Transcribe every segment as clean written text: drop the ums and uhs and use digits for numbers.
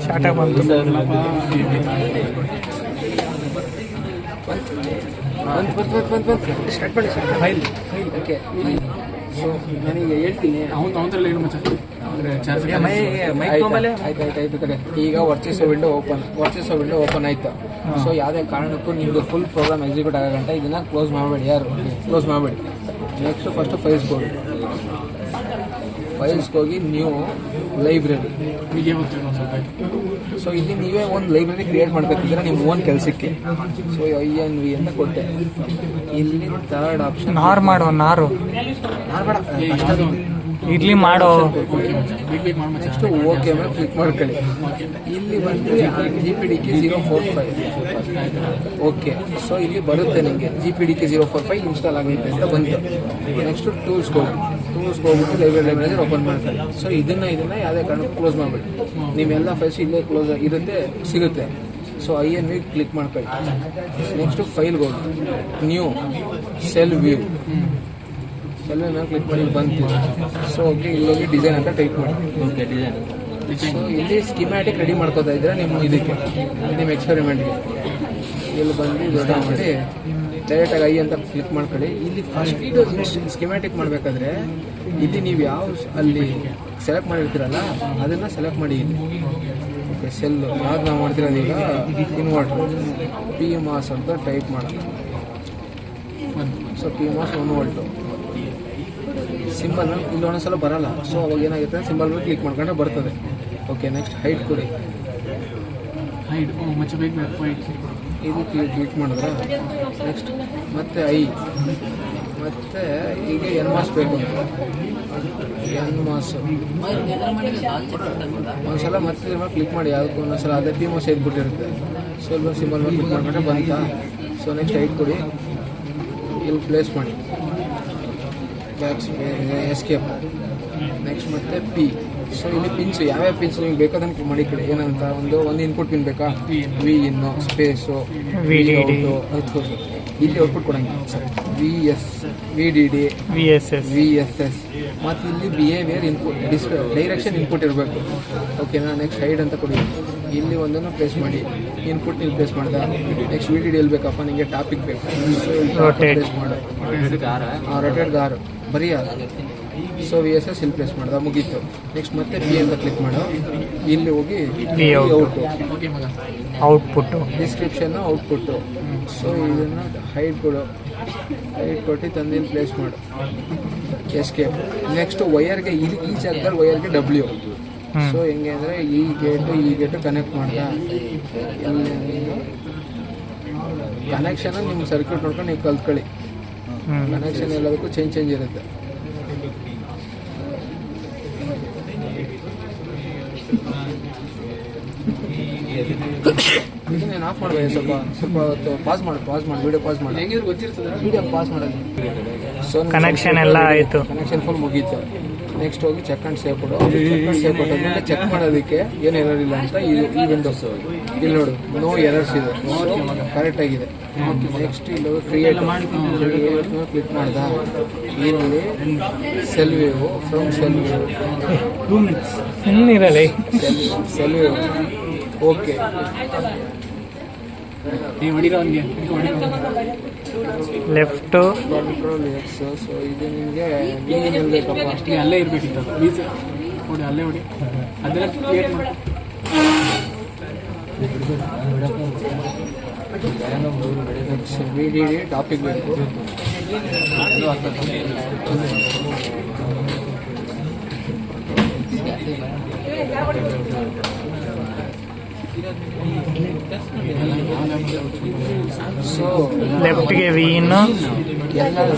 ಶಾರ್ಟಾಗಿ ಬಂತು. ಸ್ಟಾರ್ಟ್ ಮಾಡಿ sir. File okay. So ನನಗೆ ಹೇಳ್ತೀನಿ ಅವನಲ್ಲಿ ಏನು ಮಚ್ಚ ಅಂದರೆ ಚಾರ್ಜ್ ಆಯ್ತು ಕಡೆ. ಈಗ ವರ್ಚಸ್ ವಿಂಡೋ ಓಪನ್ ಆಯ್ತು. ಸೊ ಯಾವುದೇ ಕಾರಣಕ್ಕೂ ನಿಮ್ಮದು ಫುಲ್ ಪ್ರೋಗ್ರಾಮ್ ಎಕ್ಸಿಕ್ಯೂಟ್ ಆಗಂಟ ಇದನ್ನು ಕ್ಲೋಸ್ ಮಾಡಬೇಡಿ. ಕ್ಲೋಸ್ ಮಾಡಬೇಡಿ. ನೆಕ್ಸ್ಟ್ ಫಸ್ಟು ಫೈಲ್ಸ್ಗೆ ಹೋಗಿ ನ್ಯೂ ಲೈಬ್ರರಿ. ಹೀಗೆ ಹೋಗ್ತೀವಿ ಒಂದು ಸ್ವಲ್ಪ. ಸೊ ಇಲ್ಲಿ ನೀವೇ ಒಂದು ಲೈಬ್ರರಿ ಕ್ರಿಯೇಟ್ ಮಾಡ್ಕೊತಿದ್ದೀರಾ ನಿಮ್ಮ ಓನ್ ಕೆಲಸಕ್ಕೆ. ಸೊ INV ಅಂತ ಕೊಟ್ಟೆ. ಇಲ್ಲಿ ಥರ್ಡ್ ಆಪ್ಷನ್ ನಾರು ಇಡ್ಲಿ ಮಾಡೋ. ನೆಕ್ಸ್ಟ್ ಓಕೆ ಮೇಲೆ ಕ್ಲಿಕ್ ಮಾಡ್ಕೊಳ್ಳಿ. ಇಲ್ಲಿ ಬಂದು GPDK 045 ಓಕೆ. ಸೊ ಇಲ್ಲಿ ಬರುತ್ತೆ ನಿಮಗೆ GPDK 045 ಇನ್ಸ್ಟಾಲ್ ಆಗೈತೆ ಅಂತ ಬಂತು. ನೆಕ್ಸ್ಟ್ ಟೂಲ್ಸ್ಗೆ ಹೋಗ್ಬಿಟ್ಟು ಲೈಬ್ರರಿ ಮ್ಯಾನೇಜರ್ ಓಪನ್ ಮಾಡ್ಕೊಳ್ಳಿ. ಸೊ ಇದನ್ನು ಯಾವುದೇ ಕಾರಣಕ್ಕೂ ಕ್ಲೋಸ್ ಮಾಡಬೇಡಿ. ನೀವೆಲ್ಲ ಫೈಲ್ಸ್ ಇಲ್ಲೇ ಕ್ಲೋಸ್ ಸಿಗುತ್ತೆ. ಸೊ INV ಕ್ಲಿಕ್ ಮಾಡ್ಕೊಳ್ಳಿ. ನೆಕ್ಸ್ಟು ಫೈಲ್ಗೆ ಹೋಗಿ ನ್ಯೂ ಸೆಲ್ ವ್ಯೂ ಮೇಲೆ ಕ್ಲಿಕ್ ಮಾಡಿ ಬಂತು. ಸೊ ಓಕೆ, ಇಲ್ಲೋಗಿ ಡಿಸೈನ್ ಅಂತ ಟೈಪ್ ಮಾಡಿ. ಸೊ ಇಲ್ಲಿ ಸ್ಕಿಮ್ಯಾಟಿಕ್ ರೆಡಿ ಮಾಡ್ಕೋತಾ ಇದ್ರೆ ನಿಮ್ಮ ನಿಮ್ಮ ಎಕ್ಸ್ಪೆರಿಮೆಂಟ್ಗೆ ಇಲ್ಲಿ ಬಂದು ದೊಡ್ಡ ಮಾಡಿ ಡೈರೆಕ್ಟಾಗಿ ಐ ಅಂತ ಕ್ಲಿಕ್ ಮಾಡ್ಕೊಳ್ಳಿ. ಇಲ್ಲಿ ಫಸ್ಟ್ ಸ್ಕಿಮ್ಯಾಟಿಕ್ ಮಾಡಬೇಕಾದ್ರೆ ಇಲ್ಲಿ ನೀವು ಯಾವ ಅಲ್ಲಿ ಸೆಲೆಕ್ಟ್ ಮಾಡಿರ್ತೀರಲ್ಲ ಅದನ್ನು ಸೆಲೆಕ್ಟ್ ಮಾಡಿ. ಇಲ್ಲಿ ಓಕೆ, ಸೆಲ್ ಯಾವ್ದು ನಾವು ಮಾಡ್ತಿರೋದು ಈಗ ಇನ್ವರ್ಟರ್ PMOS ಅಂತ ಟೈಪ್ ಮಾಡೋಣ. ಸೊ PMOS 1 ವೋಲ್ಟು ಸಿಂಬಲ್ ಇಲ್ಲಿ ಒಂದೊಂದ್ಸಲ ಬರಲ್ಲ. ಸೊ ಅವಾಗ ಏನಾಗುತ್ತೆ, ಸಿಂಬಲ್ ಮೇಲೆ ಕ್ಲಿಕ್ ಮಾಡ್ಕೊಂಡ್ರೆ ಬರ್ತದೆ. ಓಕೆ, ನೆಕ್ಸ್ಟ್ ಹೈಟ್ ಕೊಡಿ. ಇದು ಕ್ಲಿಕ್ ಮಾಡಿದ್ರೆ ನೆಕ್ಸ್ಟ್ ಮತ್ತೆ ಮತ್ತೆ ಈಗ NMOS ಬೇಕು. NMOS ಒಂದ್ಸಲ ಮತ್ತೆ ಕ್ಲಿಕ್ ಮಾಡಿ. ಯಾವುದಕ್ಕೂ ಒಂದೊಂದ್ಸಲ ಅದೇ PMOS ಇದ್ಬಿಟ್ಟಿರುತ್ತೆ. ಸೊ ಇಲ್ಲಿ ಸಿಂಬಲ್ ಮೇಲೆ ಕ್ಲಿಕ್ ಮಾಡ್ಕೊಂಡ್ರೆ ಬಂತಾ. ಸೊ ನೆಕ್ಸ್ಟ್ ಹೈಟ್ ಕೊಡಿ, ಇಲ್ಲಿ ಪ್ಲೇಸ್ ಮಾಡಿ. ಎಸ್ಕೇಪ್. ನೆಕ್ಸ್ಟ್ ಮತ್ತೆ P. ಸೊ ಇಲ್ಲಿ ಪಿನ್ಸು ಯಾವ್ಯಾವ ಪಿನ್ಸ್ ನಿಮ್ಗೆ ಬೇಕಾದಂಗೆ ಮಾಡಿ ಕಡೆ ಏನಂತ ಒಂದು ಇನ್ಪುಟ್ ಪಿನ್ ಬೇಕಾ, V ಇನ್ ಸ್ಪೇಸು ಔಟು. ಇಲ್ಲಿ ಔಟ್ಪುಟ್ ಕೊಡಂಗೆ VS VDD VSS. ಮತ್ತು ಇಲ್ಲಿ ಬಿಹೇವಿಯರ್ ಇನ್ಪುಟ್ ಡೈರೆಕ್ಷನ್ ಇನ್ಪುಟ್ ಇರಬೇಕು. ಓಕೆನಾ. ನೆಕ್ಸ್ಟ್ ಹೈಡ್ ಅಂತ ಕೊಡಿ. ಇಲ್ಲಿ ಒಂದನ್ನು ಪ್ಲೇಸ್ ಮಾಡಿ. ಇನ್ಪುಟ್ ಇಲ್ಲಿ ಪ್ಲೇಸ್ ಮಾಡ್ದೆ. ನೆಕ್ಸ್ಟ್ VDD ಎಲ್ಲಿ ಬೇಕಪ್ಪ ನಿಮಗೆ, ಟಾಪಿಕ್ ಬೇಕು. ಪ್ಲೇಸ್ ಮಾಡು. ರೊಟೇಟ್ ಗಾರು ಬರೀ ಸೊ VSS ಇಲ್ಲಿ ಪ್ಲೇಸ್ ಮಾಡ್ದೆ, ಮುಗೀತು. ನೆಕ್ಸ್ಟ್ ಮತ್ತೆ P ಅಂತ ಕ್ಲಿಕ್ ಮಾಡು. ಇಲ್ಲಿ ಹೋಗಿ ಔಟ್ಪುಟ್ಟು ಡಿಸ್ಕ್ರಿಪ್ಷನ್ನು ಔಟ್ಪುಟ್ಟು. ಸೊ ಇದನ್ನು ಹೈಟ್ ಕೊಟ್ಟು ತಂದಿಲ್ಲಿ ಪ್ಲೇಸ್ ಮಾಡು. ಎಸ್ಕೇಪ್. ನೆಕ್ಸ್ಟ್ ವಯರ್ಗೆ ಈ ಜಾಗದಲ್ಲಿ ವಯರ್ಗೆ W. ಸೊ ಹೆಂಗೆ ಅಂದರೆ ಈ ಗೇಟು ಕನೆಕ್ಟ್ ಮಾಡ್ದ. ಕನೆಕ್ಷನ್ ನಿಮ್ಮ ಸರ್ಕ್ಯೂಟ್ ನೋಡ್ಕೊಂಡು ನೀವು ಕಲ್ತ್ಕೊಳ್ಳಿ. ಕನೆಕ್ಷನ್ ಎಲ್ಲದಕ್ಕೂ ಚೇಂಜ್ ಇರುತ್ತೆ. ಇದನ್ನೇನು ಆಫ್ ಮಾಡಬೇಕು. ಸ್ವಲ್ಪ ಹೊತ್ತು ಪಾಸ್ ಮಾಡಿ ವಿಡಿಯೋ ಪಾಸ್ ಮಾಡಿ. ಹೆಂಗಿದ್ರು ಗೊತ್ತಿರ್ತದೆ ವಿಡಿಯೋ ಪಾಸ್ ಮಾಡೋದು. ಸೊ ಕನೆಕ್ಷನ್ ಎಲ್ಲ ಆಯಿತು. ಕನೆಕ್ಷನ್ ಫುಲ್ ಮುಗೀತು. ನೆಕ್ಸ್ಟ್ ಹೋಗಿ ಚೆಕ್ ಆ್ಯಂಡ್ ಸೇವ್ ಕೊಡು. ಕೊಟ್ಟೋದ್ಮೇಲೆ ಚೆಕ್ ಮಾಡೋದಕ್ಕೆ ಏನು ಎರರ್ ಇಲ್ಲ ಅಂತ ಈ ವಿಂಡೋಸ್ ಇಲ್ಲಿ ನೋಡು, ನೋ ಎರರ್ಸ್ ಇದೆ, ಕರೆಕ್ಟಾಗಿದೆ. ನೆಕ್ಸ್ಟ್ ಇಲ್ಲಿ ಕ್ರಿಯೇಟ್ ಕ್ಲಿಕ್ ಮಾಡ್ದ. ಇಲ್ಲಿ cell wave from cell wave okay. Left control X. So ಇದು ನಿಮಗೆ ಬೇಕಪ್ಪ ಅಷ್ಟೇ ಅಲ್ಲೇ ಇರಬೇಕಿತ್ತು. ಬೀಸ್ ನೋಡಿ ಅಲ್ಲೇ ಹೊಡಿ. ಅದೆಲ್ಲ ಕ್ರಿಯೇಟ್ ಮಾಡಿ. VDD ಟಾಪಿಕ್ ಬೇಕು. ಸೊ ಲೆಫ್ಟ್ಗೆ V ಇನ್,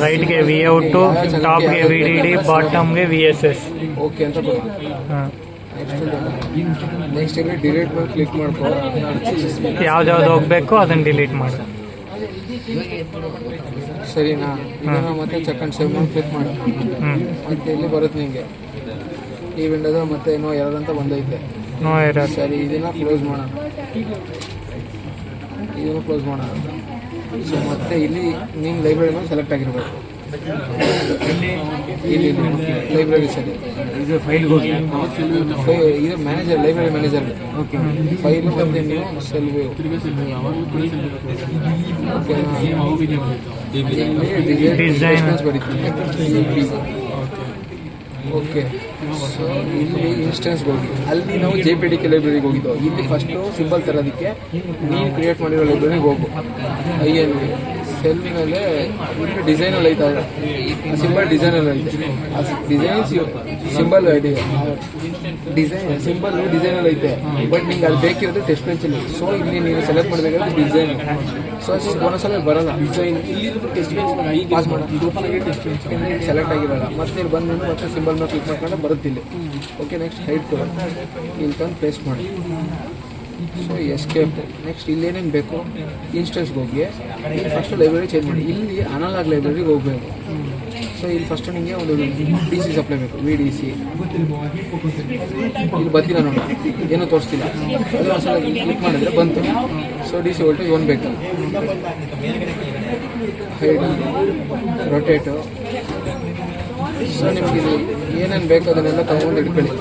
ರೈಟ್ಗೆ V ಔಟು, ಟಾಪ್ಗೆ VDD, ಬಾಟಮ್ಗೆ VSS. ಓಕೆ ಅಂತ ಕೊಡಿ. ನೆಕ್ಸ್ಟ್ ಇಲ್ಲಿ ಡಿಲೀಟ್ ಮಾಡಿ ಕ್ಲಿಕ್ ಮಾಡ್ಕೊ. ಯಾವ್ದು ಹೋಗ್ಬೇಕು ಅದನ್ನು ಡಿಲೀಟ್ ಮಾಡು. ಸರಿನಾ. ಇದನ್ನು ಮತ್ತೆ ಚೆಕ್ ಆ್ಯಂಡ್ ಸೇವ್ ಮಾಡಿ ಕ್ಲಿಕ್ ಮಾಡು. ಮತ್ತೆ ಇಲ್ಲಿ ಬರುತ್ತೆ ನಿಮಗೆ ಈ ವಿಂಡೋದ ಮತ್ತೆ ಏನೋ ಎರರ್ ಅಂತ ಬಂದೈತೆ. No error. ಸರಿ, ಇದನ್ನು ಕ್ಲೋಸ್ ಮಾಡೋಣ. ಸೊ ಮತ್ತೆ ಇಲ್ಲಿ ನಿಮ್ಮ ಲೈಬ್ರರಿ ಮೇಲೆ ಸೆಲೆಕ್ಟ್ ಆಗಿರಬೇಕು. ಇಲ್ಲಿ ಲೈಬ್ರರೀಸಲ್ಲಿ ಇದು ಫೈಲ್ಗೆ ಹೋಗಿ ಇದು manager, library manager. Okay file ಮತ್ತು ನೀವು ಸೆಲ್ ವೇವ್. ತಿರುಗಿ ಸೆಲ್ ಅವಾಗಲೂ ಕೂಡ ಸೆಲ್ ಓಕೆ, ಅವು ಇದೆ ಡಿಸೈನ್ ಬರೀತೀವಿ. ಓಕೆ, ಸೊ ಇಲ್ಲಿ ಇನ್ಸ್ಟೆನ್ಸ್ಗೆ ಹೋಗಿ ಅಲ್ಲಿ ನಾವು JPDK ಲೈಬ್ರರಿಗೆ ಹೋಗಿದ್ದೋ. ಇಲ್ಲಿ ಫಸ್ಟು ಸಿಂಬಲ್ ತರೋದಕ್ಕೆ ನೀವು ಕ್ರಿಯೇಟ್ ಮಾಡಿರೋ ಲೈಬ್ರರಿಗೆ ಹೋಗು. INV ಸೆಲ್ವಿನಲ್ಲೇ ಇಲ್ಲಿ ಡಿಸೈನಲ್ಲಿ ಐತೆ, ಸಿಂಬಲ್ ಡಿಸೈನಲ್ಲಿ ಐತೆ. ಆ ಡಿಸೈನ್ ಸಿಂಬಲ್ ಡಿಸೈನಲ್ಲಿ ಐತೆ. ಬಟ್ ನಿಂಗೆ ಅದು ಬೇಕಿರೋದು ಟೆಸ್ಟ್ ಬೆಂಚಲ್ಲಿ. ಸೊ ಇಲ್ಲಿ ನೀವು ಸೆಲೆಕ್ಟ್ ಮಾಡಬೇಕಾದ್ರೆ ಡಿಸೈನ್. ಸೊ ಒಂದೊಂದ್ಸಲ ಬರಲ್ಲ ಡಿಸೈನ್. ಇಲ್ಲಿ ಟೆಸ್ಟ್ ಬೆಂಚ್ ಪಾಸ್ ಮಾಡೋದು, ಇದು ಓಪನ್ ಆಗಿ ಟೆಸ್ಟ್ ಬೆಂಚ್ ಸೆಲೆಕ್ಟ್ ಆಗಿರಲ್ಲ. ಮತ್ತೆ ಇಲ್ಲಿ ಬಂದು ಮತ್ತೆ ಸಿಂಬಲ್ ಮೇಲೆ ಕ್ಲಿಕ್ ಮಾಡ್ಕೊಂಡು ಬರುತ್ತಿಲ್ಲ. ಓಕೆ, ನೆಕ್ಸ್ಟ್ ಹೈಟ್ ಕೊಡು, ಇಲ್ಲಿ ತಂದು ಪ್ಲೇಸ್ ಮಾಡಿ. So escape. ನೆಕ್ಸ್ಟ್ ಇಲ್ಲೇನೇನು ಬೇಕು ಇನ್ಸ್ಟೆನ್ಸ್ಗೆ ಹೋಗಿ ಇಲ್ಲಿ ಫಸ್ಟು ಲೈಬ್ರರಿ ಚೇಂಜ್ ಮಾಡಿ. ಇಲ್ಲಿ ಅನಲಾಗ್ ಲೈಬ್ರರಿಗೆ ಹೋಗಬೇಕು. ಸೊ ಇಲ್ಲಿ ಫಸ್ಟು ನಿಮಗೆ ಒಂದು DC ಸಪ್ಲೈ ಬೇಕು, VDC. ಇಲ್ಲಿ ಬರ್ತಿಲ್ಲ ನೋಡಿ, ಏನೂ ತೋರಿಸ್ತಿಲ್ಲ. ಅದು ಒಂದ್ಸಲ ಕ್ಲಿಕ್ ಮಾಡಿದ್ರೆ ಬಂತು. ಸೊ DC ವೋಲ್ಟೇಜ್ 1 ಬೇಕು. ಹೈಡ್, ರೊಟೇಟು. ಸೊ ನಿಮಗೆ ಇದು ಏನೇನು ಬೇಕು ಅದನ್ನೆಲ್ಲ ತಗೊಂಡು ಇಟ್ಕೊಳ್ಳಿ.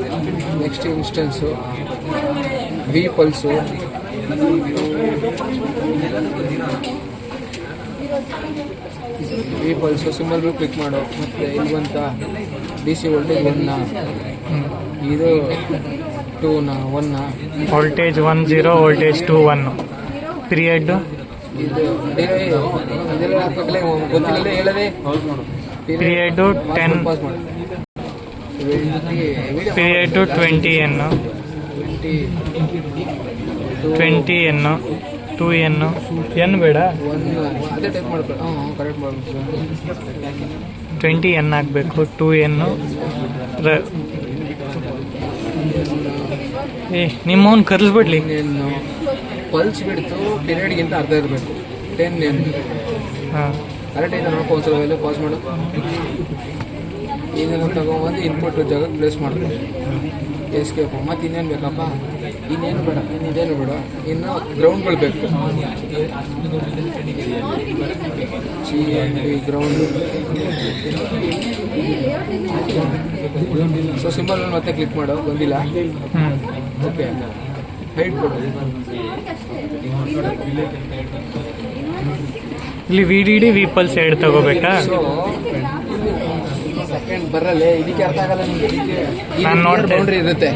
Next instance, V pulse, symbol click ಮಾಡು. ಮತ್ತು ಇಲ್ಲಿ ಬಂತ DC ವೋಲ್ಟೇಜ್ 1ನ, ಇದು 2ನ, 1ನ. Voltage 10, voltage 2 1. ಪೀರಿಯಡ್ ಇದು ಇದೆಲ್ಲ ಹಾಕ್ಬೇಕಲ್ಲ, ಗೊತ್ತಿಲ್ಲದೆ ಹೇಳದೆ. ಪೀರಿಯಡ್ 10, ಪಾಸ್ ಮಾಡಿ. Period 20N, 20N, 2N, N ಬೇಡ, ಅದೇ ಟೈಪ್ ಮಾಡ್ಕೊಳ್ಳಿ. ಕರೆಕ್ಟ್ ಮಾಡ್ಬೇಕು. 20N ಹಾಕಬೇಕು, 2N. ನಿಮ್ಮವನ್ ಕರ್ಸ್ಬಿಡ್ಲಿ. ಇನ್ನೇನು ಪಲ್ಸ್ ಬಿಡ್ತು ಪೀರಿಯಡ್ಗಿಂತ ಅರ್ಧ ಇರಬೇಕು. 10N ಹಾಂ, ಕರೆಕ್ಟ್ ಐತೆ ನೋಡ್ಕೊ. ಒಂದ್ಸಲ ಎಲ್ಲ ಪಾಸ್ ಮಾಡು. ಇದನ್ನು ತಗೊಂಬಂದು ಇನ್ಪುಟ್ ಜಾಗಕ್ಕೆ ಪ್ಲೇಸ್ ಮಾಡ್ಬೇಕು. ಎಸ್ಕೇಪ್. ಮತ್ತು ಇನ್ನೇನು ಬೇಕಪ್ಪ? ಇನ್ನೇನು ಬೇಡ, ಇದೇನು ಬೇಡ. ಇನ್ನು ಗ್ರೌಂಡ್ಗಳು ಬೇಕು. ಗ್ರೌಂಡ್. ಸೊ ಸಿಂಬಲ್ ಮತ್ತೆ ಕ್ಲಿಕ್ ಮಾಡು, ಬಂದಿಲ್ಲ. ಓಕೆ, ಹೈಟ್ ಕೊಡು. ಇಲ್ಲಿ VDD V ಪಲ್ಸ್ 2 ತಗೋಬೇಕಾ? ಸೊ ಸೆಕೆಂಡ್ ಬರಲ್ಲ, ಇದಕ್ಕೆ ಅರ್ಥ ಆಗಲ್ಲ ನಿಮಗೆ. ನಾನು ನೋಡ್ದೆ. ಬೌಂಡ್ರಿ ಇರುತ್ತೆ,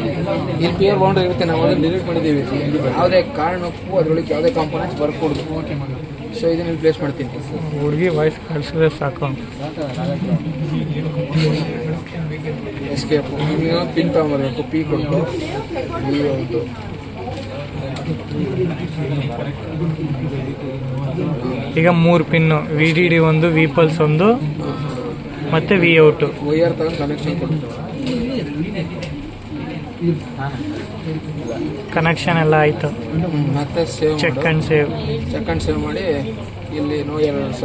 ಇಲ್ಲಿ ಪ್ಯೂರ್ ಬೌಂಡ್ರಿ ಇರುತ್ತೆ. ನಾವು ಅದನ್ನು ಡಿಲೀಟ್ ಮಾಡಿದ್ದೀವಿ. ಯಾವುದೇ ಕಾರಣಕ್ಕೂ ಅದರೊಳಗೆ ಯಾವುದೇ ಕಾಂಪೋನೆಂಟ್ಸ್ ಬರ್ಕೊಡ್ದು. ಸೊ ಇದನ್ನು ಪ್ಲೇಸ್ ಮಾಡ್ತೀನಿ. ಹುಡುಗಿ ವಾಯ್ಸ್ ಕಳಿಸಿದ್ರೆ ಸಾಕು. ಎಸ್ಕೇಪ್. ನೀವು ಪಿನ್ ತಗೊಂಬರ್ಬೇಕು. P ಕೊಟ್ಟು V ಈಗ 3 ಪಿನ್ನು, VDD 1, V ಪಲ್ಸ್ 1, ಮತ್ತೆ V ಔಟ್. ವೈರ್ ತಗೊಂಡು ಕನೆಕ್ಷನ್ ಕೊಡ್ತೀವಿ. ಕನೆಕ್ಷನ್ ಎಲ್ಲ ಆಯ್ತು. ಮತ್ತೆ save check and save. Check and save ಮಾಡಿ. ಇಲ್ಲಿ ನೋ ಎರರ್ಸ್.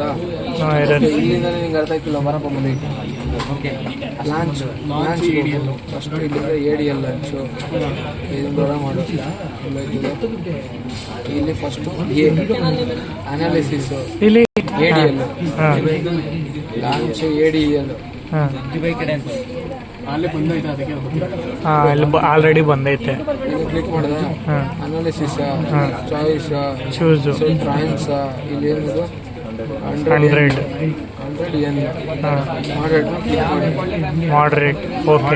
No errors. ಇಲ್ಲಿಂದ ನಿಮ್ಗೆ ಅರ್ಥ ಆಯ್ತಿಲ್ಲ, ಬರಪ್ಪ ಮುಂದೆ. ಲಾಂಚ್ ಫಸ್ಟ್ ಇಲ್ಲಿಂದ ADL ಲಾಂಚು. ಇದನ್ನು ದೂರ ಮಾಡು. ಇಲ್ಲಿ ಫಸ್ಟು ಅನಾಲಿಸಿಸ್, ಇಲ್ಲಿ ADL ಹಾಂ ಲಾಂಚ್, ADL. ಹಾಂ ಅಲ್ಲೇ ಬಂದೈತೆ, ಅದಕ್ಕೆ ಹಾಂ, ಇಲ್ಲಿ ಆಲ್ರೆಡಿ ಬಂದೈತೆ. ಇದು ಕ್ಲಿಕ್ ಮಾಡಿದ ಹಾಂ, ಅನಾಲಿಸಿಸ್, ಹಾಂ, ಚಾಯ್ಸ್, ಚೂಸು, ಟ್ರಾನ್ಸ್. ಇಲ್ಲಿ ಏನಿದು 100. 100N. ಹಾಂ, ಮಾಡರೇಟ್ನ ಕ್ಲಿಕ್ ಮಾಡಿ. ಮಾಡ್ರೇಟ್. ಓಕೆ.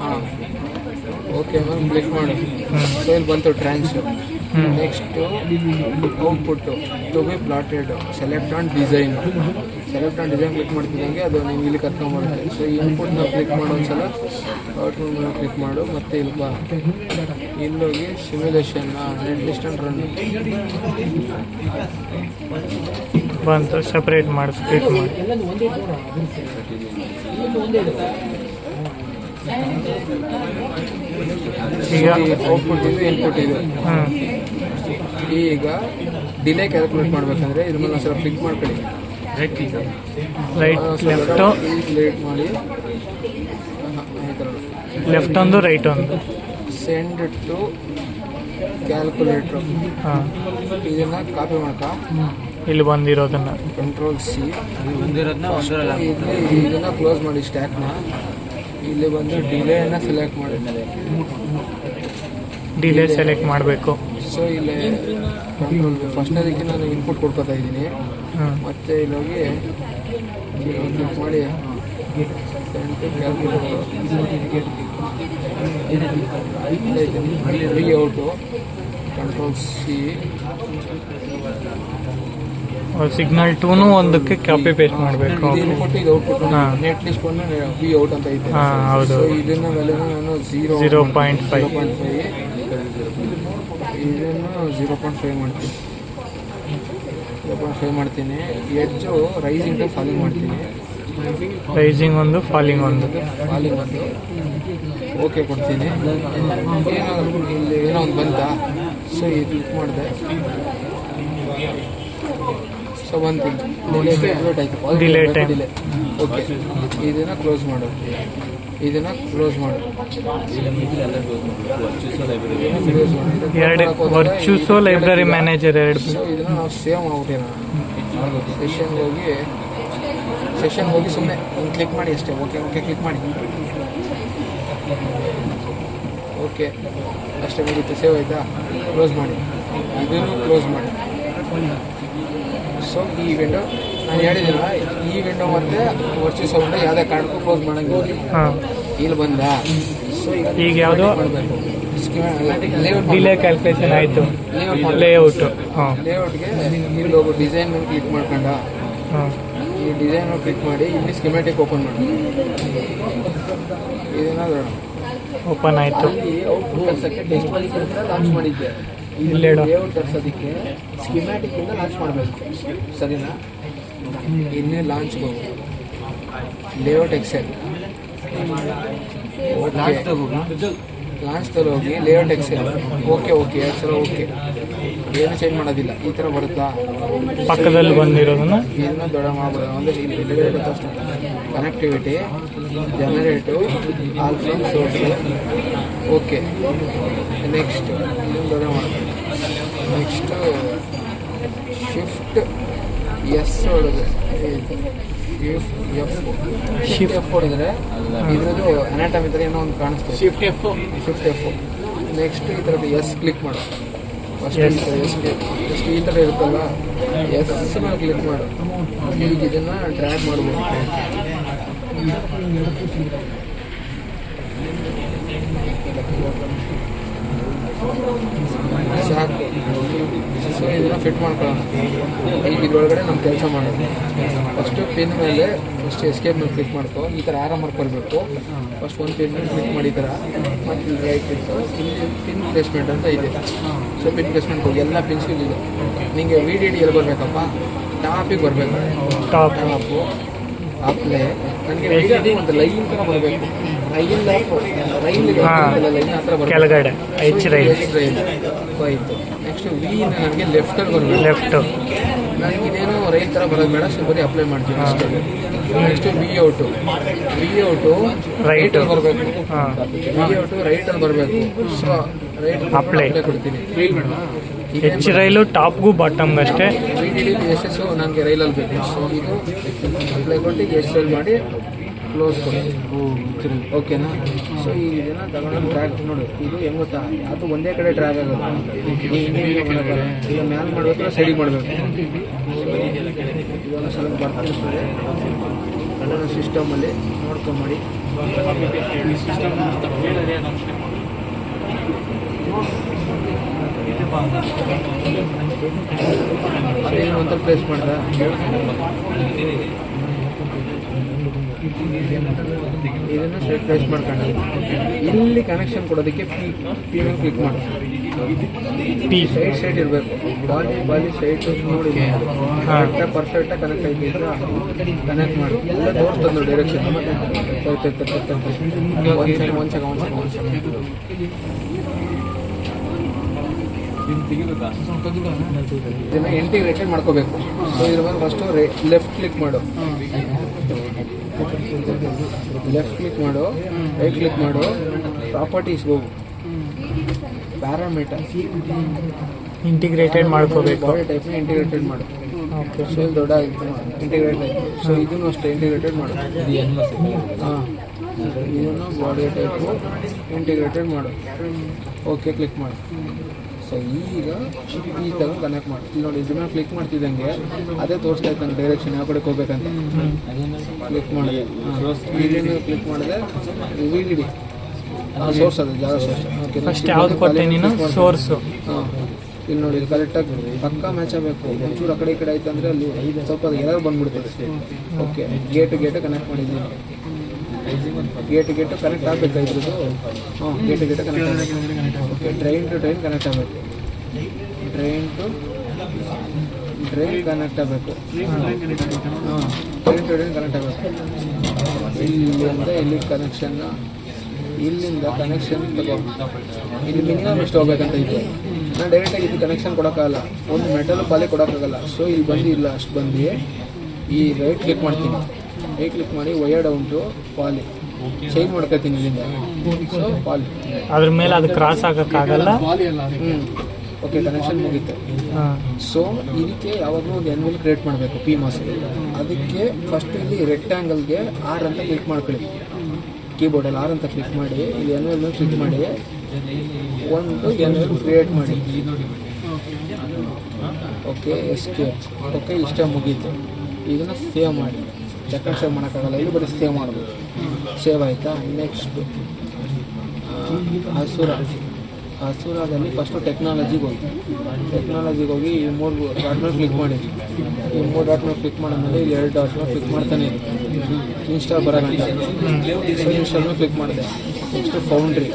ಹಾಂ, ಓಕೆ ಮ್ಯಾಮ್, ಕ್ಲಿಕ್ ಮಾಡಿ. ಸೊ ಇಲ್ಲಿ ಬಂತು trans. Next output to be plotted. Select on design. Select on design click ಮಾಡ್ತಿದ್ದಂಗೆ ಅದು ನೀವು ಇಲ್ಲಿ ಕರ್ಕೊಂಬರುತ್ತೆ. ಸೊ ಈ ಇನ್ಪುಟ್ನ ಕ್ಲಿಕ್ ಮಾಡೋ ಒಂದ್ಸಲ ಔಟ್ಪುಟ್ನ ಕ್ಲಿಕ್ ಮಾಡು. ಮತ್ತು ಇಲ್ಲಿ ಬಾ, ಇಲ್ಲೋಗಿ simulation netlist and run ಬಂತು. ಸಪ್ರೇಟ್ ಮಾಡಿ ಸ್ಪ್ಲಿಟ್ ಮಾಡಿ. ಈಗ ಔಟ್ಪುಟ್ ಇದು, ಇನ್ಪುಟ್ ಇದು. ಹಾಂ, ಈಗ ಡಿಲೇ ಕ್ಯಾಲ್ಕುಲೇಟ್ ಮಾಡಬೇಕಂದ್ರೆ ಇದ್ರ ಮೇಲೆ ಒಂದ್ಸಲ ಕ್ಲಿಕ್ ಮಾಡ್ಕೊಳ್ಳಿ. ರೈಟ್ ಲೆಫ್ಟು, ಲೇಟ್ ಮಾಡಿ. ಲೆಫ್ಟ್ ಒಂದು ರೈಟ್ ಒಂದು. Send to calculator. ಹಾಂ, ಇದನ್ನು ಕಾಪಿ ಮಾಡ್ಕ. ಇಲ್ಲಿ ಬಂದಿರೋದನ್ನ ಕಂಟ್ರೋಲ್ ಸಿ ಒಂದಿರೋದನ್ನ ಒಂದೂರಲ್ಲಿ ಇಲ್ಲಿ ಇದನ್ನ ಕ್ಲೋಸ್ ಮಾಡಿ ಸ್ಟ್ಯಾಕ್ನ. ಇಲ್ಲಿ ಬಂದು ಡಿಲೇನ ಸೆಲೆಕ್ಟ್ ಮಾಡಿ. ಡಿಲೇ ಸೆಲೆಕ್ಟ್ ಮಾಡಬೇಕು. ಸೊ ಇಲ್ಲಿ ಕಂಟ್ರೋಲ್ ಫಸ್ಟ್ನದಕ್ಕೆ ನಾನು ಇನ್ಪುಟ್ ಕೊಡ್ಕೊತಾ ಇದ್ದೀನಿ. ಮತ್ತೆ ಇಲ್ಲಿ ಹೋಗಿ ಕ್ಲಿಕ್ ಮಾಡಿ V out control C. Signal ಟೂನು ಒಂದಕ್ಕೆ ಕಾಪಿ ಪೇಸ್ಟ್ ಮಾಡಬೇಕು. ಇದು ಇನ್ಪುಟ್ ಇದು ಔಟ್ಪುಟ್. ನೆಟ್ ಲಿಸ್ಟ್ ಬಂದು ವಿ ಔಟ್ ಅಂತ ಐತೆ. ಹೌದು. ಸೊ ಇದನ್ನ ಮೇಲೆ ನಾನು 0.5 ಇದನ್ನು 0.5 ಮಾಡ್ತೀನಿ. 0.5 ಮಾಡ್ತೀನಿ. ಎಡ್ಜು ರೈಸಿಂಗ್ ಟು ಫಾಲಿಂಗ್ ಮಾಡ್ತೀನಿ. ರೈಸಿಂಗ್ ಒಂದು, ಫಾಲಿಂಗ್ ಒಂದು. ಫಾಲಿಂಗ್ ಒಂದು ಓಕೆ ಕೊಡ್ತೀನಿ. ಏನೋ ಇಲ್ಲಿ ಏನೋ ಒಂದು ಬಂತಾ. ಸೊ ಇದು ಕ್ಲಿಕ್ ಮಾಡಿದೆ. ಸೊ ಬಂತು ಡಿಲೇ ಟೈಮ್. ಓಕೆ ಇದನ್ನು ಕ್ಲೋಸ್ ಮಾಡು. ಇದನ್ನ ಕ್ಲೋಸ್ ಮಾಡು. ಎರಡು ವರ್ಚುಸೋ ಲೈಬ್ರರಿ ಮ್ಯಾನೇಜರ್ ಎರಡು. ಸೊ ಇದನ್ನ ನಾವು ಸೇವ್ ಮಾಡ್ಬಿಟ್ಟಿರೋಣ. ಸೆಷನ್ ಹೋಗಿ ಸುಮ್ಮನೆ ಒಂದು ಕ್ಲಿಕ್ ಮಾಡಿ ಅಷ್ಟೇ. ಓಕೆ ಕ್ಲಿಕ್ ಮಾಡಿ. ಓಕೆ ಅಷ್ಟೇ ಮುಗಿತು. ಸೇವ್ ಆಯಿತಾ? ಕ್ಲೋಸ್ ಮಾಡಿ. ಇದನ್ನು ಕ್ಲೋಸ್ ಮಾಡಿ. ಸೊ ಈ ವಿಂಡೋ ನಾನು ಹೇಳಿದ್ದೀನ, ಈ ವಿಂಡೋ ಮತ್ತು ವರ್ಚುವಲ್ ವಿಂಡೋ ಯಾವುದೇ ಕಾರಣಕ್ಕೂ ಕ್ಲೋಸ್ ಮಾಡೋಂಗಿಲ್ಲ. ಇಲ್ಲಿ ಬಂದ. ಸೊ ಈಗ ಯಾವುದು ಮಾಡಬೇಕು ಡಿಲೇ ಕ್ಯಾಲ್ಕುಲೇಷನ್ ಆಯಿತು. ಲೇಔಟು. ಲೇಔಟ್ಗೆ ಇಲ್ಲಿ ಹೋಗು. ಡಿಸೈನ್ ಮೇಲೆ ಕ್ಲಿಕ್ ಮಾಡ್ಕೊಂಡ. ಈ ಡಿಸೈನ್ ಕ್ಲಿಕ್ ಮಾಡಿ ಇಲ್ಲಿ ಸ್ಕಿಮ್ಯಾಟಿಕ್ ಓಪನ್ ಮಾಡಿ. ಇದನ್ನ ಓಪನ್ ಆಯಿತು. ಔಟ್ಪುಟ್ ತರ್ಸೋಕ್ಕೆ ಟೆಸ್ಟ್ ಲಾಂಚ್ ಮಾಡಿದ್ದೆ. ಇಲ್ಲಿ ಲೇಔಟ್ ತರ್ಸೋದಕ್ಕೆ ಸ್ಕಿಮ್ಯಾಟಿಕ್ ಇಂದ ಲಾಂಚ್ ಮಾಡಬೇಕು. ಸರಿನಾ? ಇನ್ನೇ ಲಾಂಚ್ ಹೋಗು. ಲೇಔಟ್ ಎಕ್ಸೆಲ್ ಲಾಂಚ್ ಹೋಗಿ ಲೇಔಟ್ ಎಕ್ಸೆಲ್. ಓಕೆ ಎರಡು ಸಲ ಓಕೆ. ಏನು ಚೇಂಜ್ ಮಾಡೋದಿಲ್ಲ. ಈ ಥರ ಬರುತ್ತಾ? ಪಕ್ಕದಲ್ಲಿ ಬಂದಿರೋದನ್ನ ಇದನ್ನ ದೊಡ್ಡ ಮಾಡ್ಬೋದು. ಒಂದಷ್ಟು connectivity, generate, alpha source. Okay next ಇದನ್ನು ದೊಡ್ಡ ಮಾಡ್ಬೋದು. ನೆಕ್ಸ್ಟು ಶಿಫ್ಟ್ ಎಸ್ ಹೊಡೆದ್ರೆ ಶಿಫ್ಟ್ ಎಫ್ ಹೊಡೆದ್ರೆ ಇದ್ರದ್ದು ಅನಾಟಮಿ ಥರ ಏನೋ ಒಂದು ಕಾಣಿಸ್ತದೆ. Shift F. ನೆಕ್ಸ್ಟ್ ಈ ಥರದ್ದು ಎಸ್ ಕ್ಲಿಕ್ ಮಾಡು. ಫಸ್ಟ್ ಎಷ್ಟು ಈ ಥರ ಇರುತ್ತಲ್ಲ, ಎಸ್ ಮೇಲೆ ಕ್ಲಿಕ್ ಮಾಡು. ಈಗ ಇದನ್ನು ಡ್ರ್ಯಾಗ್ ಮಾಡ್ಬೋದು. ಸಾಕು. ಸೊ ಇದನ್ನು ಫಿಟ್ ಮಾಡ್ಕೊಳ್ಳೋಣ. ಈಗ ಇದ್ರೊಳಗಡೆ ನಮ್ಮ ಕೆಲಸ ಮಾಡೋದು. ಫಸ್ಟು ಪಿನ್ ಮೇಲೆ ಫಸ್ಟ್ ಎಸ್ಕೇಪ್ ಮೇಲೆ ಕ್ಲಿಕ್ ಮಾಡ್ಕೊ. ಈ ಥರ ಆರಾಮ್ ಮಾಡ್ಕೊಳ್ಬೇಕು. ಫಸ್ಟ್ ಒಂದು ಪಿನ್ ಮೇಲೆ ಕ್ಲಿಕ್ ಮಾಡಿ ಈ ಥರ. ಮತ್ತು ಇಲ್ಲಿ ರೈಟ್ ಇತ್ತು. ಇಲ್ಲಿ ಪಿನ್ ಪ್ಲೇಸ್ಮೆಂಟ್ ಅಂತ ಇದೆ. ಸೊ ಪಿನ್ ಪ್ಲೇಸ್ಮೆಂಟ್ ಹೋಗಿ ಎಲ್ಲ ಪಿನ್ಸ್ ಇದೆ. ನಿಮಗೆ VDD ಎಲ್ಲಿ ಬರಬೇಕಪ್ಪ? ಟಾಪಿಗೆ ಬರಬೇಕು. ಟಾಪು ಅಪ್ಲೇ. ನನಗೆ VDD ಒಂದು ಲೈನ್ ಥರ ಬರಬೇಕು. ರೈಲ್ ಆ ಥರ ಬರಬೇಕು. ಕೆಳಗಡೆ ರೈಲ್ ಆಯಿತು. ನೆಕ್ಸ್ಟ್ ವಿನ ನನಗೆ ಲೆಫ್ಟಲ್ಲಿ ಬರಬೇಕು. ಲೆಫ್ಟು. ನನಗೆ ಇದೇನು ರೈಲ್ ಥರ ಬರೋದು ಬೇಡ. ಸೊ ಬರೀ ಅಪ್ಲೈ ಮಾಡ್ತೀನಿ ಅಷ್ಟೇ. ನೆಕ್ಸ್ಟ್ ವಿ ಔಟು ರೈಟಲ್ಲಿ ಬರಬೇಕು. ವಿ ಔಟು ರೈಟಲ್ಲಿ ಬರಬೇಕು. ಸೊ ರೈಟ್ ಅಪ್ಲೈ ಕೊಡ್ತೀನಿ. ಎಚ್ ರೈಲು ಟಾಪ್ಗೂ ಬಾಟಮ್ಗೂ ಅಷ್ಟೇ. VDD SS ನನಗೆ ರೈಲಲ್ಲಿ ಬೇಕು. ಸೊ ಇದು ಅಪ್ಲೈ ಕೊಟ್ಟು ಎಸ್ ರೈಲ್ ಮಾಡಿ ಕ್ಲೋಸ್ ಕೊಡಿ. ಓಕೆನಾ? ಸೊ ಈ ಇದನ್ನು ತಗೊಂಡು ಡ್ರ್ಯಾಗ್ ನೋಡಿ. ಇದು ಹೆಂಗೆ ಗೊತ್ತಾ? ಅದು ಒಂದೇ ಕಡೆ ಡ್ರ್ಯಾಗ್ ಆಗೋದು. ಈಗ ಮ್ಯಾಲ್ ಮಾಡಬೇಕು, ಸೈಡಿಗೆ ಮಾಡಬೇಕು. ಇವಾಗ ಸ್ವಲ್ಪ ಬರ್ತಿರ್ತದೆ. ಅದನ್ನು ಸಿಸ್ಟಮಲ್ಲಿ ನೋಡ್ಕೊಂಬಿಡಿ. ಅದೇನು ಒಂಥರ ಪ್ಲೇಸ್ ಮಾಡಿದ. ಇದನ್ನು ಸೈಡ್ ಪ್ಲೇಸ್ ಮಾಡ್ಕೊಂಡು ಇಲ್ಲಿ ಕನೆಕ್ಷನ್ ಕೊಡೋದಕ್ಕೆ ಪಿ ಮೇಲೆ ಕ್ಲಿಕ್ ಮಾಡಿ. ಪಿ ಸೈಡ್ ಇರಬೇಕು. ಬಾಲಿ ಸೈಡ್ ನೋಡಿ ಪರ್ಫೆಕ್ಟಾಗಿ ಕನೆಕ್ಟ್ ಆಯ್ತು. ಕನೆಕ್ಟ್ ಮಾಡಿ ಎಲ್ಲ ತೋರಿಸ್ತದೆ ಡೈರೆಕ್ಷನ್. ಒಂದು ಸೆಕೆಂಡ್ ಇದನ್ನು ಇಂಟಿಗ್ರೇಟೆಡ್ ಮಾಡ್ಕೋಬೇಕು. ಸೊ ಇದ್ರ ಮೇಲೆ ಫಸ್ಟು ಲೆಫ್ಟ್ ಕ್ಲಿಕ್ ಮಾಡು. ಲೆಫ್ಟ್ ಕ್ಲಿಕ್ ಮಾಡು. ರೈಟ್ ಕ್ಲಿಕ್ ಮಾಡು. ಪ್ರಾಪರ್ಟೀಸ್ ಹೋಗು. ಪ್ಯಾರಾಮೀಟರ್ ಇಂಟಿಗ್ರೇಟೆಡ್ ಮಾಡ್ಕೋಬೇಕು. ಬಾಡಿ ಟೈಪ್ನ ಇಂಟಿಗ್ರೇಟೆಡ್ ಮಾಡು. ಓಕೆ ಸೊ ಇಲ್ಲಿ ದೊಡ್ಡ ಆಯಿತು ಇಂಟಿಗ್ರೇಟ್ ಆಯಿತು. ಸೊ ಇದನ್ನು ಅಷ್ಟೇ ಇಂಟಿಗ್ರೇಟೆಡ್ ಮಾಡು. ಹಾಂ, ಇದನ್ನು ಬಾಡಿ ಟೈಪು ಇಂಟಿಗ್ರೇಟೆಡ್ ಮಾಡು. ಓಕೆ ಕ್ಲಿಕ್ ಮಾಡು. ಸೊ ಈಗ ಈ ಥರ ಕನೆಕ್ಟ್ ಮಾಡಿ. ಇಲ್ಲಿ ನೋಡಿ, ಇದನ್ನ ಕ್ಲಿಕ್ ಮಾಡ್ತಿದ್ದಂಗೆ ಅದೇ ತೋರಿಸ್ತಾ ಇತ್ತು ಡೈರೆಕ್ಷನ್ ಯಾವ ಕಡೆಗೆ ಹೋಗ್ಬೇಕಂತ. ಕ್ಲಿಕ್ ಮಾಡಿದೆ, ಇಲ್ಲಿಂದ ಕ್ಲಿಕ್ ಮಾಡಿದೆ, ವಿ ಡಿ ಡಿ ಸೋರ್ಸ್ ಅದು ಜಾಗ ಸೋರ್ಸ್. ಓಕೆ, ಫಸ್ಟ್ ಯಾವ್ದು ಕೊಟ್ಟೆ ನೀನು? ಸೋರ್ಸು. ಹಾಂ, ಇಲ್ಲಿ ನೋಡಿ, ಇಲ್ಲಿ ಕರೆಕ್ಟಾಗಿ ಪಕ್ಕ ಮ್ಯಾಚ್ ಆಗಬೇಕು. ಒಂಚೂರು ಆ ಕಡೆ ಈ ಕಡೆ ಆಯ್ತು ಅಂದರೆ ಅಲ್ಲಿ ಸ್ವಲ್ಪ ಎರರ್ ಬಂದ್ಬಿಡ್ತದೆ. ಓಕೆ, ಗೇಟ್ ಕನೆಕ್ಟ್ ಮಾಡಿದ್ದೀನಿ. ಗೇಟ್ ಕನೆಕ್ಟ್ ಆಗಬೇಕು ಇದ್ರದ್ದು. ಹಾಂ, ಗೇಟ್ ಕನೆಕ್ಟ್ ಆಗಬೇಕು. Okay, drain to drain connect ಆಗಬೇಕು. ಟ್ರೈನ್ ಟು ಟ್ರೈನ್ ಕನೆಕ್ಟ್ ಆಗಬೇಕು. ಹಾಂ, ಟ್ರೈನ್ ಟು ಟ್ರೈನ್ ಕನೆಕ್ಟ್ ಆಗಬೇಕು. ಇಲ್ಲಿಂದ ಇಲ್ಲಿ ಕನೆಕ್ಷನ್ನ, ಇಲ್ಲಿಂದ ಕನೆಕ್ಷನ್ ತಗೋ. ಇಲ್ಲಿ ಮಿನಿಮಮ್ ಎಷ್ಟು ಹೋಗ್ಬೇಕಂತ ಇದೆ. ನಾನು ಡೈರೆಕ್ಟಾಗಿ ಇದು ಕನೆಕ್ಷನ್ ಕೊಡೋಕ್ಕಾಗಲ್ಲ, ಒಂದು ಮೆಟಲ್ ಪಾಲಿ ಕೊಡೋಕ್ಕಾಗಲ್ಲ. ಸೊ ಇಲ್ಲಿ ಬಂದು ಇಲ್ಲ ಅಷ್ಟು ಬಂದು ಈ ರೈಟ್ ಕ್ಲಿಕ್ ಮಾಡ್ತೀನಿ. ರೈಟ್ ಕ್ಲಿಕ್ ಮಾಡಿ wire down to poly change ಮಾಡ್ಕೊತೀನಿ ಇಲ್ಲಿಂದ. ಸೊ ಪಾಲಿ ಅದ್ರ ಮೇಲೆ ಅದು ಕ್ರಾಸ್ ಆಗೋಕ್ಕಾಗಲ್ಲ. ಓಕೆ, ಕನೆಕ್ಷನ್ ಮುಗೀತು. ಸೊ ಇದಕ್ಕೆ ಯಾವಾಗಲೂ ಒಂದು ಎನ್ವೆಲ್ ಕ್ರಿಯೇಟ್ ಮಾಡಬೇಕು ಪಿ ಮಾಸ್. ಅದಕ್ಕೆ ಫಸ್ಟ್ ಇಲ್ಲಿ ರೆಕ್ಟ್ಯಾಂಗಲ್ಗೆ ಆರ್ ಅಂತ ಕ್ಲಿಕ್ ಮಾಡ್ಕೊಳ್ಳಿ. ಕೀಬೋರ್ಡಲ್ಲಿ ಆರ್ ಅಂತ ಕ್ಲಿಕ್ ಮಾಡಿ, ಇಲ್ಲಿ ಎನ್ವೆಲ್ ಕ್ಲಿಕ್ ಮಾಡಿ ಒಂದು ಎನ್ವೆಲ್ ಕ್ರಿಯೇಟ್ ಮಾಡಿ. Okay, escape. ಓಕೆ, ಇಷ್ಟ ಮುಗೀತು. ಇದನ್ನು ಸೇವ್ ಮಾಡಿ. ಸೆಕೆಂಡ್ ಸೇವ್ ಮಾಡೋಕ್ಕಾಗಲ್ಲ, ಇಲ್ಲಿ ಬರೀ ಸೇವ್ ಮಾಡಬೇಕು. ಸೇವ್ ಆಯಿತಾ? ನೆಕ್ಸ್ಟು ಹಸುರಾದಲ್ಲಿ ಫಸ್ಟು ಟೆಕ್ನಾಲಜಿಗೆ ಹೋಗಿ ಈ 3 ಡಾಟ್ ಮೇಲೆ ಕ್ಲಿಕ್ ಮಾಡಿ. ಈ 3 ಡಾಟ್ ಮೇಲೆ ಕ್ಲಿಕ್ ಮಾಡಿದ್ಮೇಲೆ ಇಲ್ಲಿ 2 ಡಾಟ್ ಮೇಲೆ ಕ್ಲಿಕ್ ಮಾಡ್ತಾನೆ ಇದೆ. ಇನ್ಸ್ಟಾಲ್ ಬರೋಗಂಟ ಇನ್ಸ್ಟಾಲ್ ಮೇಲೆ ಕ್ಲಿಕ್ ಮಾಡಿದೆ. Next foundry,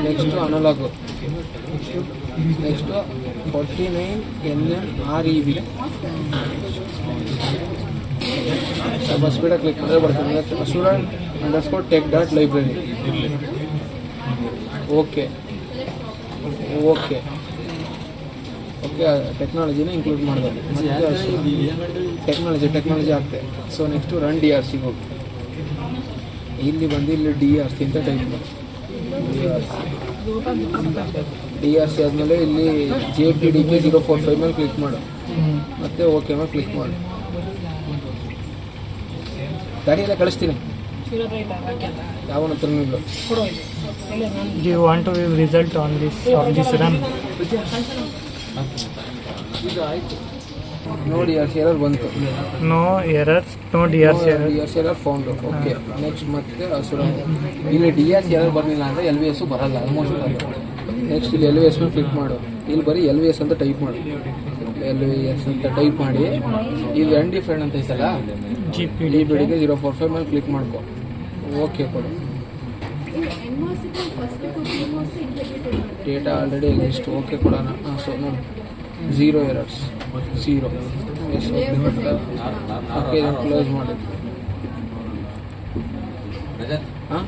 next ಅನಲಾಗು, next 49NM REV. ಸ್ವಲ್ಪ ಸ್ಪೀಡಾಗಿ ಕ್ಲಿಕ್ ಮಾಡಿದ್ರೆ ಬರ್ತದೆ. ಹಸುರ _tech.library. ಓಕೆ, ಟೆಕ್ನಾಲಜಿನ ಇನ್ಕ್ಲೂಡ್ ಮಾಡಿದೆ. ಮತ್ತು ಟೆಕ್ನಾಲಜಿ ಆಗ್ತದೆ. ಸೊ ನೆಕ್ಸ್ಟು ರನ್ DRC ಹೋಗಿ. ಇಲ್ಲಿ ಬಂದು ಇಲ್ಲಿ DRC ಅಂತ ಟೈಪ್ ಮಾಡಿ. DRC ಆದಮೇಲೆ ಇಲ್ಲಿ JPDK 045 ಮೇಲೆ ಕ್ಲಿಕ್ ಮಾಡು. ಮತ್ತು ಓಕೆ ಮೇಲೆ ಕ್ಲಿಕ್ ಮಾಡು. ಗಾಡಿಯೆಲ್ಲ ಕಳಿಸ್ತೀನಿ, ಯಾವನ ಹತ್ರ ಇಲ್ಲ. Do you want to view result on this run? No DRC error ಬಂತು. No errors, no DRC error. DRC error found. Okay, next ಮತ್ತೆ ಹಸುರ. ಇಲ್ಲಿ DRC ಎರರ್ ಬರಲಿಲ್ಲ ಅಂದರೆ LVS ಬರಲ್ಲ ಆಲ್ಮೋಸ್ಟ್ ಬರಲ್ಲ. ನೆಕ್ಸ್ಟ್ ಇಲ್ಲಿ LVS ಮೇಲೆ ಕ್ಲಿಕ್ ಮಾಡು. ಇಲ್ಲಿ ಬರೀ LVS ಅಂತ ಟೈಪ್ ಮಾಡಿ. LVS ಅಂತ ಟೈಪ್ ಮಾಡಿ, ಇಲ್ಲಿ ಅನ್ಡಿಫೈನ್ಡ್ ಅಂತ ಐತಲ್ಲ, GPDಗೆ 045 ಮೇಲೆ ಕ್ಲಿಕ್ ಮಾಡ್ಕೊ. ಓಕೆ ಕೊಡು. Data already exist. ಓಕೆ ಕೊಡೋಣ. ಹಾಂ, ಸೊ ನೋಡಿ 0 ಎರರ್ಸ್, 0. ಎಸ್, ಓಕೆ, ಇದನ್ನು ಕ್ಲೋಸ್ ಮಾಡಿ. ಹಾಂ,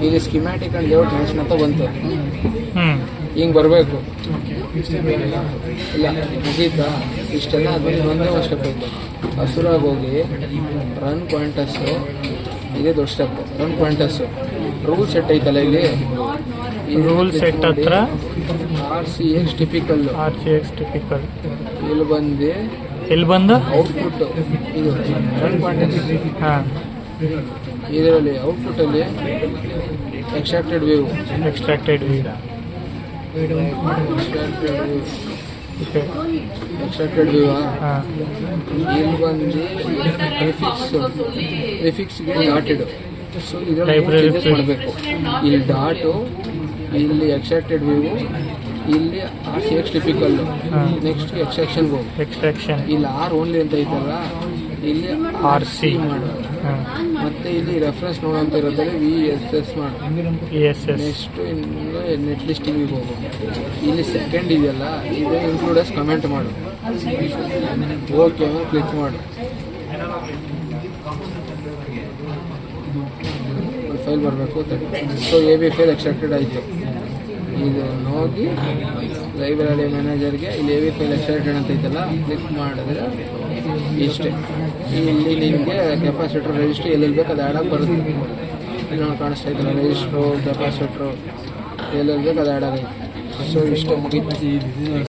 ಇಲ್ಲಿ ಸ್ಕಿಮ್ಯಾಟಿಕ್ ಆ್ಯಂಡ್ ಲೇಔಟ್ ಮ್ಯಾಚ್ ಅಂತ ಬಂತು. ಹಿಂಗೆ ಬರಬೇಕು. ಇಲ್ಲ ಮುಗೀತಾ? ಇಷ್ಟೆಲ್ಲ ಆದ್ಮೇಲೆ ಒಂದೇ ಒಂದು ಸ್ಟೆಪ್ ಐತೆ. ಹಸುರಾಗಿ ಹೋಗಿ ರನ್ ಪಾಯಿಂಟರ್ಸು, ಇದೇ ದೊಡ್ಡ ಸ್ಟೆಪ್. ರನ್ ಪಾಯಿಂಟರ್ಸು ರೂಲ್ ಸೆಟ್ ಐತಲ್ಲ, ಇಲ್ಲಿ ರೂಲ್ ಸೆಟ್ ಹತ್ರ RCX ಟಿಪಿಕಲ್. ಇಲ್ಲಿ ಬಂದು ಔಟ್ಪುಟ್ ಇದು ರನ್ ಪಾಯಿಂಟರ್ಸ್. ಹಾಂ, ಇದರಲ್ಲಿ ಔಟ್ಪುಟ್ಟಲ್ಲಿ ಎಕ್ಸ್ಟ್ರಾಕ್ಟೆಡ್ ವ್ಯೂ ಇಲ್ಲಿ ಬಂದು ಪ್ರಿಫಿಕ್ಸ್ಗೆ ಡಾಟೆಡ್. ಸೊ ಇದರಲ್ಲಿ ಚೇಂಜಸ್ ಮಾಡಬೇಕು. ಇಲ್ಲಿ ಡಾಟು, ಇಲ್ಲಿ ಎಕ್ಸ್ಟ್ರಾಕ್ಟೆಡ್ ವ್ಯೂ, ಇಲ್ಲಿ RCX ಟಿಪಿಕಲ್. Next extraction. ಇಲ್ಲಿ R ಓನ್ಲಿ ಅಂತ ಐತಲ್ಲ, ಇಲ್ಲಿ RC ಮಾಡು. ಮತ್ತೆ ಇಲ್ಲಿ ರೆಫರೆನ್ಸ್ ನೋಡೋ ಅಂತ ಇರೋದ್ರಲ್ಲಿ VSS ಮಾಡು. ನೆಕ್ಸ್ಟ್ ಇನ್ನು ನೆಟ್ ಲಿಸ್ಟಿಂಗಿಗೆ ಹೋಗು. ಇಲ್ಲಿ ಸೆಕೆಂಡ್ ಇದೆಯಲ್ಲ, ಇದು ಇನ್ಕ್ಲೂಡಸ್ ಕಮೆಂಟ್ ಮಾಡು. ಓಕೆ ಕ್ಲಿಕ್ ಮಾಡು. ಫೈಲ್ ಬರಬೇಕು. ಸೊ AB ಫೈಲ್ ಎಕ್ಸ್ಟ್ರಾಕ್ಟೆಡ್ ಆಯಿತು. ಇದು ಹೋಗಿ ಲೈಬ್ರರಿ ಮ್ಯಾನೇಜರ್ಗೆ ಇಲ್ಲಿ AB ಫೈಲ್ ಎಕ್ಸ್ಟ್ರಾಕ್ಟೆಡ್ ಅಂತ ಐತಲ್ಲ, ಕ್ಲಿಕ್ ಮಾಡಿದ್ರೆ ಇಷ್ಟೇ. ಇಲ್ಲಿ ನಿಮಗೆ ಕೆಪಾಸಿಟರ್ ರಿಜಿಸ್ಟ್ರು ಎಲ್ಲೆಲ್ಲಿ ಬೇಕು ಅದು ಆ್ಯಡಾಗಿ ಬರುತ್ತೆ. ಇಲ್ಲಿ ನೋಡಿ ಕಾಣಿಸ್ತಾ ಇದ್ದಲ್ಲ, ರಿಜಿಸ್ಟ್ರು ಕೆಪಾಸಿಟ್ರು ಎಲ್ಲೆಲ್ಲಿ ಬೇಕು ಅದು ಆ್ಯಡ್ ಆಗೈತೆ. ಸೊ ಇಷ್ಟೇ ಮುಗೀತು.